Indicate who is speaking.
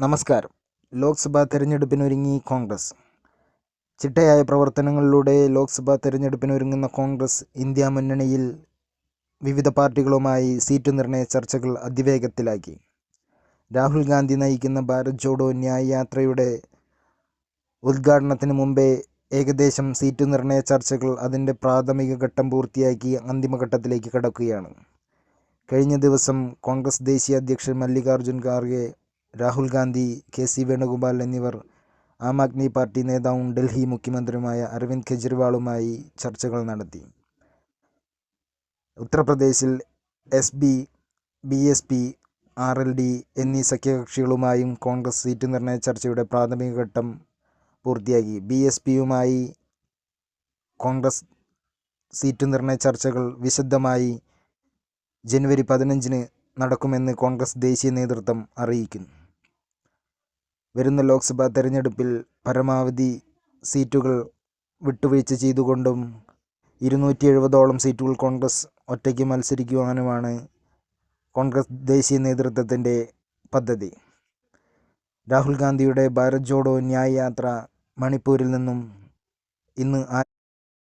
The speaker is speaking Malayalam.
Speaker 1: നമസ്കാരം. ലോക്സഭാ തെരഞ്ഞെടുപ്പിനൊരുങ്ങി കോൺഗ്രസ്. ചിട്ടയായ പ്രവർത്തനങ്ങളിലൂടെ ലോക്സഭാ തെരഞ്ഞെടുപ്പിനൊരുങ്ങുന്ന കോൺഗ്രസ് ഇന്ത്യാ മുന്നണിയിൽ വിവിധ പാർട്ടികളുമായി സീറ്റ് നിർണയ ചർച്ചകൾ അതിവേഗത്തിലാക്കി. രാഹുൽ ഗാന്ധി നയിക്കുന്ന ഭാരത് ജോഡോ ന്യായ് യാത്രയുടെ ഉദ്ഘാടനത്തിന് മുമ്പേ ഏകദേശം സീറ്റ് നിർണയ ചർച്ചകൾ അതിൻ്റെ പ്രാഥമിക ഘട്ടം പൂർത്തിയാക്കി അന്തിമഘട്ടത്തിലേക്ക് കടക്കുകയാണ്. കഴിഞ്ഞ ദിവസം കോൺഗ്രസ് ദേശീയ അധ്യക്ഷൻ മല്ലികാർജ്ജുൻ ഖാർഗെ, രാഹുൽ ഗാന്ധി, കെ.സി. വേണുഗോപാൽ എന്നിവർ ആം ആദ്മി പാർട്ടി നേതാവും ഡൽഹി മുഖ്യമന്ത്രിയുമായ അരവിന്ദ് കെജ്രിവാളുമായി ചർച്ചകൾ നടത്തി. ഉത്തർപ്രദേശിൽ എസ്.പി, ബി.എസ്.പി, ആർ.എൽ.ഡി എന്നീ സഖ്യകക്ഷികളുമായും കോൺഗ്രസ് സീറ്റ് നിർണയ ചർച്ചയുടെ പ്രാഥമിക ഘട്ടം പൂർത്തിയാക്കി. ബി.എസ്.പിയുമായി കോൺഗ്രസ് സീറ്റ് നിർണയ ചർച്ചകൾ വിശദമായി ജനുവരി 15-ന് നടക്കുമെന്ന് കോൺഗ്രസ് ദേശീയ നേതൃത്വം അറിയിക്കുന്നു. വരുന്ന ലോക്സഭാ തെരഞ്ഞെടുപ്പിൽ പരമാവധി സീറ്റുകൾ വിട്ടുവീഴ്ച ചെയ്തുകൊണ്ടും 270ഓളം സീറ്റുകൾ കോൺഗ്രസ് ഒറ്റയ്ക്ക് മത്സരിക്കുവാനുമാണ് കോൺഗ്രസ് ദേശീയ നേതൃത്വത്തിൻ്റെ പദ്ധതി. രാഹുൽ ഗാന്ധിയുടെ ഭാരത് ജോഡോ ന്യായ് യാത്ര മണിപ്പൂരിൽ നിന്നും ഇന്ന്